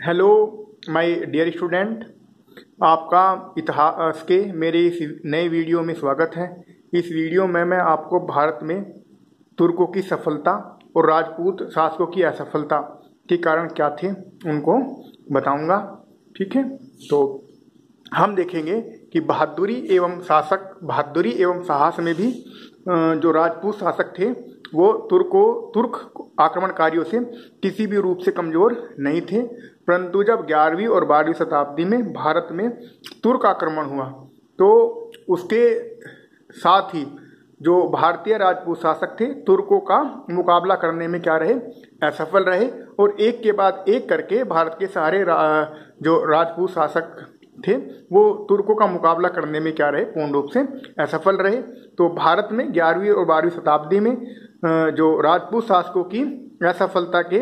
Hello my dear student, आपका इतिहास के मेरे इस नए वीडियो में स्वागत है। इस वीडियो में मैं आपको भारत में तुर्कों की सफलता और राजपूत शासकों की असफलता के कारण क्या थे उनको बताऊंगा। ठीक है, तो हम देखेंगे कि बहादुरी एवं साहस में भी जो राजपूत शासक थे वो तुर्क आक्रमणकारियों से किसी भी रूप से कमजोर नहीं थे। परंतु जब 11वीं और 12वीं शताब्दी में भारत में तुर्क आक्रमण हुआ तो उसके साथ ही जो भारतीय राजपूत शासक थे तुर्कों का मुकाबला करने में क्या रहे, असफल रहे। और एक के बाद एक करके भारत के सारे जो राजपूत शासक थे वो तुर्कों का मुकाबला करने में क्या रहे, पूर्ण रूप से असफल रहे। तो भारत में 11वीं और 12वीं शताब्दी में जो राजपूत शासकों की असफलता के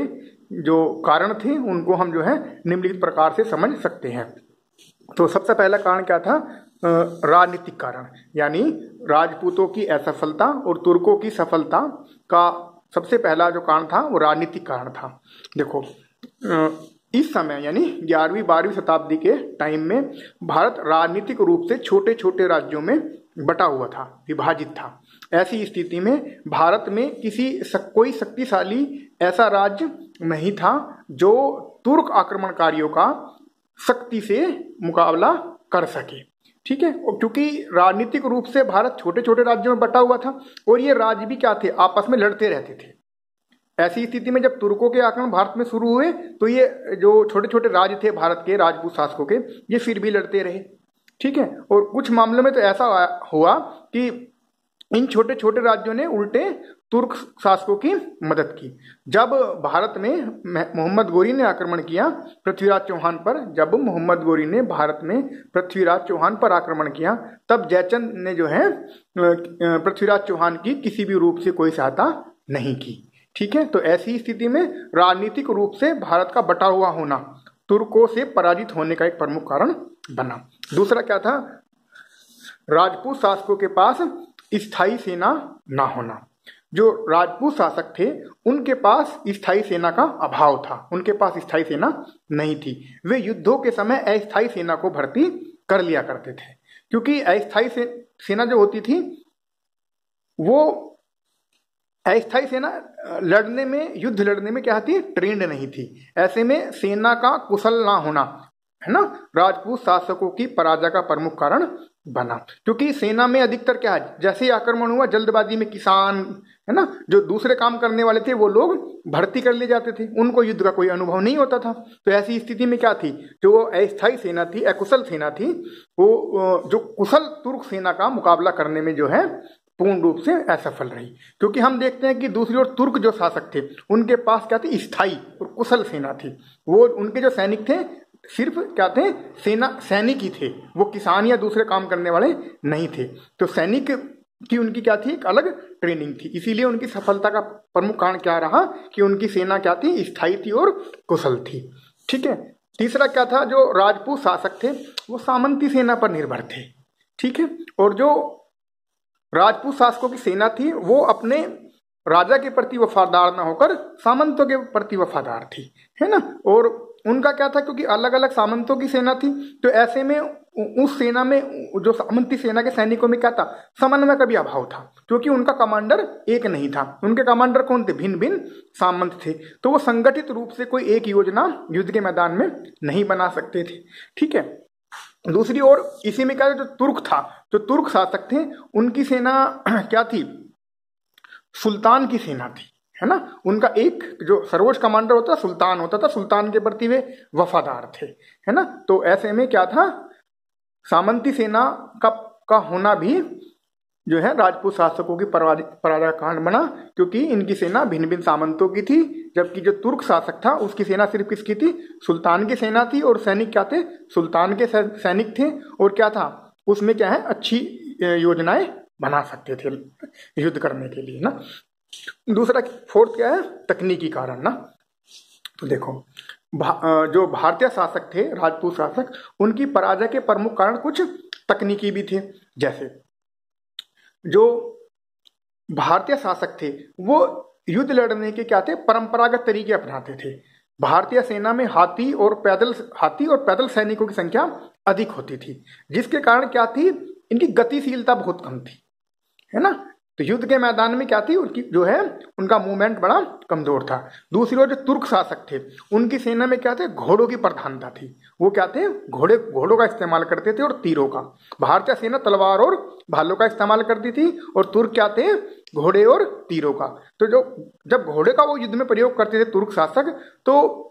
जो कारण थे उनको हम जो है निम्नलिखित प्रकार से समझ सकते हैं। तो सबसे पहला कारण क्या था, राजनीतिक कारण, यानी राजपूतों की असफलता और तुर्कों की सफलता का सबसे पहला जो कारण था वो राजनीतिक कारण था। देखो, इस समय यानी 11वीं 12वीं शताब्दी के टाइम में भारत राजनीतिक रूप से छोटे छोटे राज्यों में बटा हुआ था, विभाजित था। ऐसी स्थिति में भारत में कोई शक्तिशाली ऐसा राज्य नहीं था जो तुर्क आक्रमणकारियों का शक्ति से मुकाबला कर सके। ठीक है, क्योंकि राजनीतिक रूप से भारत छोटे छोटे राज्यों में बटा हुआ था और ये राज्य भी क्या थे, आपस में लड़ते रहते थे। ऐसी स्थिति में जब तुर्कों के आक्रमण भारत में शुरू हुए तो ये जो छोटे छोटे राज्य थे भारत के राजपूत शासकों के, ये फिर भी लड़ते रहे। ठीक है, और कुछ मामलों में तो ऐसा हुआ कि इन छोटे छोटे राज्यों ने उल्टे तुर्क शासकों की मदद की। जब भारत में मोहम्मद गोरी ने आक्रमण किया पृथ्वीराज चौहान पर, जब मोहम्मद गोरी ने भारत में पृथ्वीराज चौहान पर आक्रमण किया तब जयचंद ने जो है पृथ्वीराज चौहान की किसी भी रूप से कोई सहायता नहीं की। ठीक है, तो ऐसी स्थिति में राजनीतिक रूप से भारत का बटा हुआ होना तुर्कों से पराजित होने का एक प्रमुख कारण बना। दूसरा क्या था, राजपूत शासकों के पास स्थायी सेना ना होना। जो राजपूत शासक थे उनके पास स्थायी सेना का अभाव था, उनके पास स्थायी सेना नहीं थी। वे युद्धों के समय अस्थायी सेना को भर्ती कर लिया करते थे, क्योंकि अस्थायी सेना जो होती थी वो अस्थायी सेना युद्ध लड़ने में क्या थी, ट्रेंड नहीं थी। ऐसे में सेना का कुशल ना होना है ना, राजपूत शासकों की पराजय का प्रमुख कारण बना। क्योंकि सेना में अधिकतर क्या है, जैसे ही आक्रमण हुआ जल्दबाजी में किसान है ना, जो दूसरे काम करने वाले थे वो लोग भर्ती कर लिए जाते थे, उनको युद्ध का कोई अनुभव नहीं होता था। तो ऐसी स्थिति में क्या थी, जो अस्थायी सेना थी, अकुशल सेना थी, वो जो कुशल तुर्क सेना का मुकाबला करने में जो है पूर्ण रूप से असफल रही। क्योंकि हम देखते हैं कि दूसरी ओर तुर्क जो शासक थे उनके पास क्या थी, स्थायी और कुशल सेना थी। वो उनके जो सैनिक थे सिर्फ क्या थे, सैनिक ही थे, वो किसान या दूसरे काम करने वाले नहीं थे। तो सैनिक की उनकी क्या थी, एक अलग ट्रेनिंग थी। इसीलिए उनकी सफलता का प्रमुख कारण क्या रहा कि उनकी सेना क्या थी, स्थायी थी और कुशल थी। ठीक है, तीसरा क्या था, जो राजपूत शासक थे वो सामंती सेना पर निर्भर थे। ठीक है, और जो राजपूत शासकों की सेना थी वो अपने राजा के प्रति वफादार ना होकर सामंतों के प्रति वफादार थी, है ना। और उनका क्या था, क्योंकि अलग अलग सामंतों की सेना थी, तो ऐसे में उस सेना में जो सामंती सेना के सैनिकों में क्या था, समन्वय का भी अभाव था, क्योंकि उनका कमांडर एक नहीं था। उनके कमांडर कौन थे, भिन्न भिन्न सामंत थे, तो वो संगठित रूप से कोई एक योजना युद्ध के मैदान में नहीं बना सकते थे। ठीक है, दूसरी ओर इसी में क्या, जो तुर्क शासक थे उनकी सेना क्या थी, सुल्तान की सेना थी, है ना। उनका एक जो सर्वोच्च कमांडर होता सुल्तान होता था, सुल्तान के प्रति वे वफादार थे, है ना। तो ऐसे में क्या था, सामंती सेना का होना भी जो है राजपूत शासकों की पराजय का कारण बना, क्योंकि इनकी सेना भिन्न भिन्न सामंतों की थी। जबकि जो तुर्क शासक था उसकी सेना सिर्फ किसकी थी, सुल्तान की सेना थी, और सैनिक क्या थे, सुल्तान के सैनिक थे। और क्या था, उसमें क्या है, अच्छी योजनाएं बना सकते थे युद्ध करने के लिए ना। दूसरा फोर्थ क्या है, तकनीकी कारण ना। तो देखो, जो भारतीय शासक थे, राजपूत शासक, उनकी पराजय के प्रमुख कारण कुछ तकनीकी भी थे। जैसे जो भारतीय शासक थे वो युद्ध लड़ने के क्या थे, परंपरागत तरीके अपनाते थे। भारतीय सेना में हाथी और पैदल सैनिकों की संख्या अधिक होती थी, जिसके कारण क्या थी, इनकी गतिशीलता बहुत कम थी, है ना। तो युद्ध के मैदान में क्या थी, उनकी जो है उनका मूवमेंट बड़ा कमजोर था। दूसरी ओर जो तुर्क शासक थे, उनकी सेना में क्या थे, घोड़ों की प्रधानता थी। वो क्या थे, घोड़ों का इस्तेमाल करते थे और तीरों का। भारतीय सेना तलवार और भालों का इस्तेमाल करती थी और तुर्क क्या थे, घोड़े और तीरों का। तो जब घोड़े का वो युद्ध में प्रयोग करते थे तुर्क शासक, तो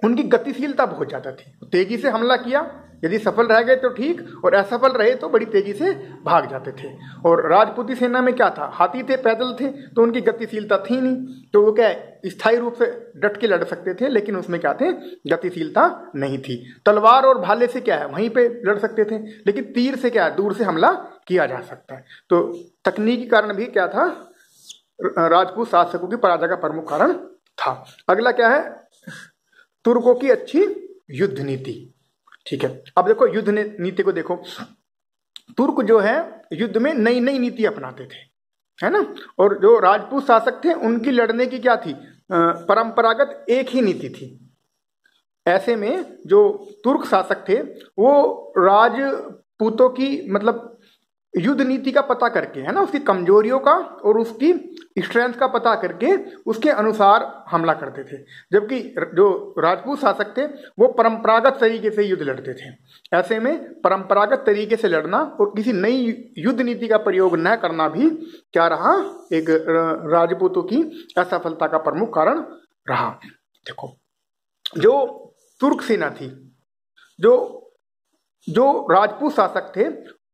उनकी गतिशीलता बहुत ज्यादा थी, तेजी से हमला किया, यदि सफल रह गए तो ठीक, और असफल रहे तो बड़ी तेजी से भाग जाते थे। और राजपूती सेना में क्या था, हाथी थे, पैदल थे, तो उनकी गतिशीलता थी नहीं, तो वो क्या स्थायी रूप से डट के लड़ सकते थे, लेकिन उसमें क्या थे, गतिशीलता नहीं थी। तलवार और भाले से क्या है, वहीं पे लड़ सकते थे, लेकिन तीर से क्या है, दूर से हमला किया जा सकता है। तो तकनीकी कारण भी क्या था, राजपूत शासकों की पराजय का प्रमुख कारण था। अगला क्या है, तुर्कों की अच्छी युद्ध नीति। ठीक है, अब देखो युद्ध नीति को देखो, तुर्क जो है युद्ध में नई नई नीति अपनाते थे, है ना। और जो राजपूत शासक थे, उनकी लड़ने की क्या थी, परंपरागत एक ही नीति थी। ऐसे में जो तुर्क शासक थे, वो राजपूतों की मतलब युद्ध नीति का पता करके, है ना, उसकी कमजोरियों का और उसकी स्ट्रेंथ का पता करके उसके अनुसार हमला करते थे। जबकि जो राजपूत शासक थे, वो परंपरागत तरीके से युद्ध लड़ते थे। ऐसे में परंपरागत तरीके से लड़ना और किसी नई युद्ध नीति का प्रयोग न करना भी क्या रहा, एक राजपूतों की असफलता का प्रमुख कारण रहा। देखो, जो तुर्क सेना थी, जो राजपूत शासक थे,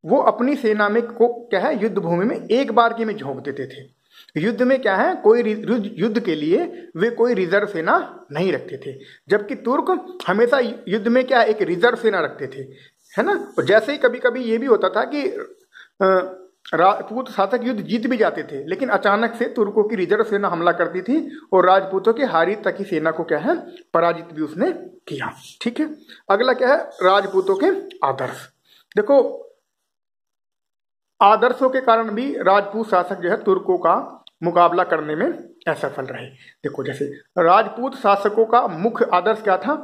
वो अपनी सेना में को क्या है, युद्ध भूमि में एक बार की में झोंक देते थे। युद्ध में क्या है, कोई युद्ध के लिए वे कोई रिजर्व सेना नहीं रखते थे, जबकि तुर्क हमेशा युद्ध में क्या है, एक रिजर्व सेना रखते थे, है ना। और जैसे ही कभी कभी ये भी होता था कि राजपूत शासक युद्ध जीत भी जाते थे, लेकिन अचानक से तुर्कों की रिजर्व सेना हमला करती थी और राजपूतों की हारी तकी सेना को क्या है, पराजित भी उसने किया। ठीक है, अगला क्या है, राजपूतों के आदर्श। देखो, आदर्शों के कारण भी राजपूत शासक जो है तुर्कों का मुकाबला करने में असफल रहे। देखो, जैसे राजपूत शासकों का मुख्य आदर्श क्या था,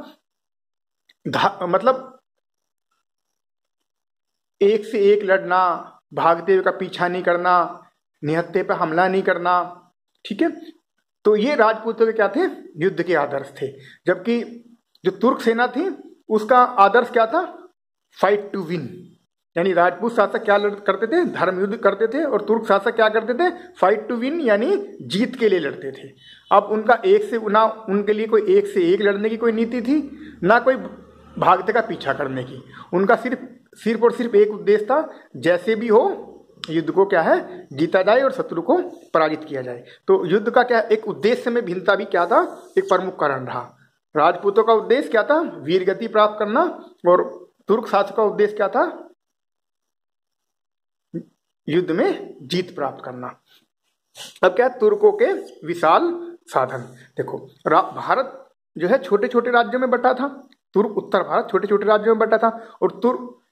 मतलब एक से एक लड़ना, भागते हुए का पीछा नहीं करना, निहत्थे पे हमला नहीं करना। ठीक है, तो ये राजपूतों के क्या थे, युद्ध के आदर्श थे। जबकि जो तुर्क सेना थी, उसका आदर्श क्या था, फाइट टू विन। यानी राजपूत शासक क्या करते थे, धर्म युद्ध करते थे, और तुर्क शासक क्या करते थे, फाइट टू विन, यानी जीत के लिए लड़ते थे। अब उनका ना उनके लिए कोई एक से एक लड़ने की कोई नीति थी, ना कोई भागते का पीछा करने की। उनका सिर्फ और सिर्फ एक उद्देश्य था, जैसे भी हो युद्ध को क्या है, जीता जाए और शत्रु को पराजित किया जाए। तो युद्ध का क्या एक उद्देश्य में भिन्नता भी क्या था, एक प्रमुख कारण रहा। राजपूतों का उद्देश्य क्या था, वीर गति प्राप्त करना, और तुर्क शासक का उद्देश्य क्या था, युद्ध में जीत प्राप्त करना। अब क्या, तुर्कों के विशाल साधन। देखो, भारत जो है छोटे छोटे राज्यों में बटा था, उत्तर भारत छोटे छोटे राज्यों में बटा था, और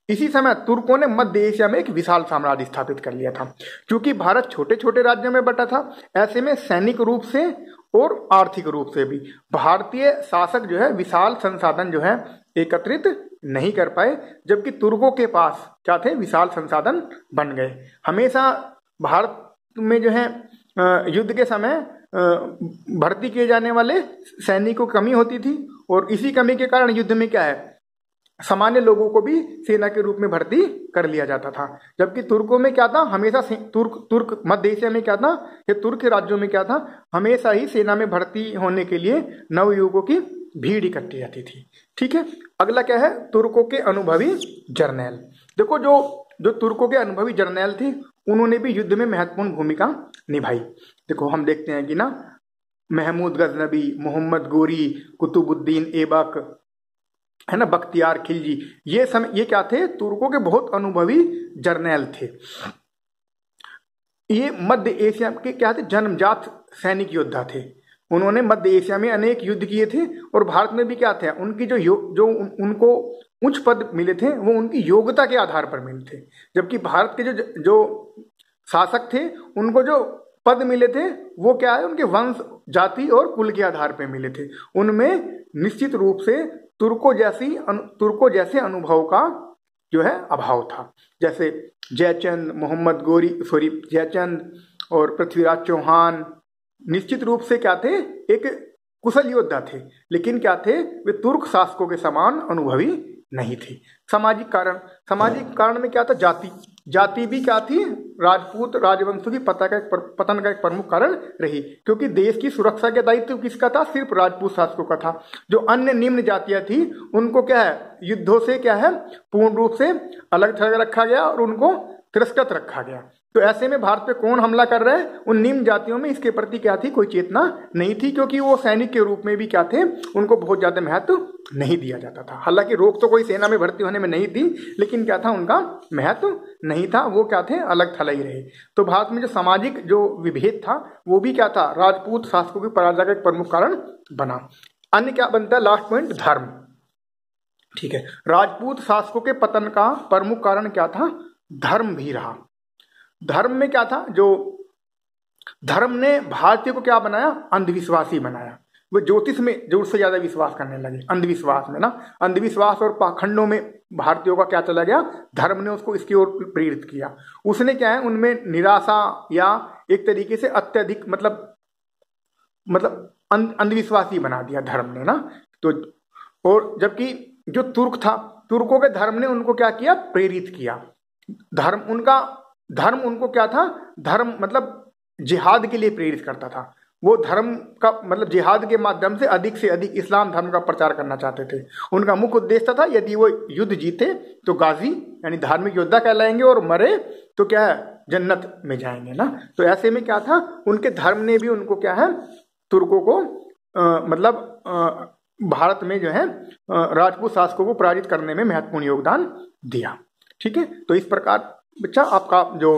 इसी समय तुर्कों ने मध्य एशिया में एक विशाल साम्राज्य स्थापित कर लिया था। क्योंकि भारत छोटे छोटे राज्यों में बटा था, ऐसे में सैनिक रूप से और आर्थिक रूप से भी भारतीय शासक जो है विशाल संसाधन जो है एकत्रित नहीं कर पाए, जबकि तुर्कों के पास क्या थे, विशाल संसाधन बन गए। हमेशा भारत में जो है युद्ध के समय भर्ती किए जाने वाले सैनिकों की कमी होती थी, और इसी कमी के कारण युद्ध में क्या है, सामान्य लोगों को भी सेना के रूप में भर्ती कर लिया जाता था। जबकि तुर्कों में क्या था, हमेशा तुर्क मध्य एशिया में क्या था, ये तुर्क के राज्यों में क्या था, हमेशा ही सेना में भर्ती होने के लिए नवयुवकों की भीड़ इकट्ठी रहती थी। ठीक है, अगला क्या है, तुर्कों के अनुभवी जर्नैल। देखो, जो तुर्कों के अनुभवी जर्नैल थे, उन्होंने भी युद्ध में महत्वपूर्ण भूमिका निभाई। देखो, हम देखते हैं कि ना, महमूद गजनबी, मोहम्मद गोरी, कुतुबुद्दीन ऐबक, है ना, बख्तियार खिलजी, ये क्या थे, तुर्कों के बहुत अनुभवी जर्नैल थे। ये मध्य एशिया के क्या थे, जन्मजात सैनिक योद्धा थे। उन्होंने मध्य एशिया में अनेक युद्ध किए थे, और भारत में भी क्या थे, उनकी जो उनको उच्च पद मिले थे, वो उनकी योग्यता के आधार पर मिले थे। जबकि भारत के जो शासक थे, उनको जो पद मिले थे वो क्या है, उनके वंश, जाति और कुल के आधार पर मिले थे। उनमें निश्चित रूप से तुर्कों जैसे अनुभव का जो है अभाव था। जैसे जयचंद, मोहम्मद गोरी, जयचंद और पृथ्वीराज चौहान निश्चित रूप से क्या थे, एक कुशल योद्धा थे, लेकिन क्या थे, वे तुर्क शासकों के समान अनुभवी नहीं थे। सामाजिक कारण में क्या था, जाति भी क्या थी, राजपूत राजवंशों की पतन का एक प्रमुख कारण रही, क्योंकि देश की सुरक्षा का दायित्व किसका था, सिर्फ राजपूत शासकों का था। जो अन्य निम्न जातियां थी उनको क्या है, युद्धों से क्या है, पूर्ण रूप से अलग थलग रखा गया और उनको तिरस्कृत रखा गया। तो ऐसे में भारत पे कौन हमला कर रहा है, उन निम्न जातियों में इसके प्रति क्या थी, कोई चेतना नहीं थी, क्योंकि वो सैनिक के रूप में भी क्या थे, उनको बहुत ज्यादा महत्व नहीं दिया जाता था। हालांकि रोक तो कोई सेना में भर्ती होने में नहीं थी, लेकिन क्या था, उनका महत्व नहीं था, वो क्या थे, अलग थलग ही रहे। तो भारत में जो सामाजिक जो विभेद था वो भी क्या था, राजपूत शासकों की पराजय का एक प्रमुख कारण बना। अन्य क्या बनता है, लास्ट पॉइंट, धर्म। ठीक है, राजपूत शासकों के पतन का प्रमुख कारण क्या था, धर्म भी रहा। धर्म में क्या था, जो धर्म ने भारतीय को क्या बनाया, अंधविश्वासी बनाया। वो ज्योतिष में जरूर से ज्यादा विश्वास करने लगे, अंधविश्वास में ना, अंधविश्वास और पाखंडों में भारतीयों का क्या चला गया, धर्म ने उसको इसकी ओर प्रेरित किया। उसने क्या है, उनमें निराशा या एक तरीके से अत्यधिक मतलब अंधविश्वासी बना दिया धर्म ने ना। तो और जबकि जो तुर्क था, तुर्कों के धर्म ने उनको क्या किया, प्रेरित किया। धर्म उनको क्या था, धर्म मतलब जिहाद के लिए प्रेरित करता था। वो धर्म का मतलब जिहाद के माध्यम से अधिक इस्लाम धर्म का प्रचार करना चाहते थे। उनका मुख्य उद्देश्य था, यदि वो युद्ध जीते तो गाजी यानी धार्मिक योद्धा कहलाएंगे, और मरे तो क्या है, जन्नत में जाएंगे ना। तो ऐसे में क्या था, उनके धर्म ने भी उनको क्या है, तुर्कों को भारत में जो है राजपूत शासकों को पराजित करने में महत्वपूर्ण योगदान दिया। ठीक है, तो इस प्रकार बच्चा आपका जो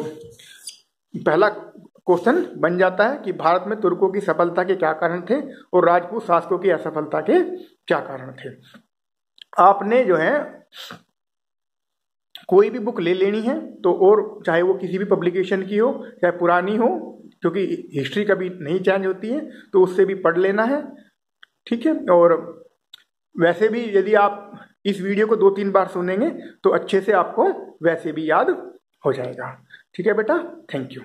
पहला क्वेश्चन बन जाता है कि भारत में तुर्कों की सफलता के क्या कारण थे और राजपूत शासकों की असफलता के क्या कारण थे। आपने जो है कोई भी बुक ले लेनी है तो, और चाहे वो किसी भी पब्लिकेशन की हो चाहे पुरानी हो, क्योंकि हिस्ट्री कभी नहीं चेंज होती है, तो उससे भी पढ़ लेना है। ठीक है, और वैसे भी यदि आप इस वीडियो को 2-3 बार सुनेंगे तो अच्छे से आपको वैसे भी याद हो जाएगा। ठीक है बेटा, थैंक यू।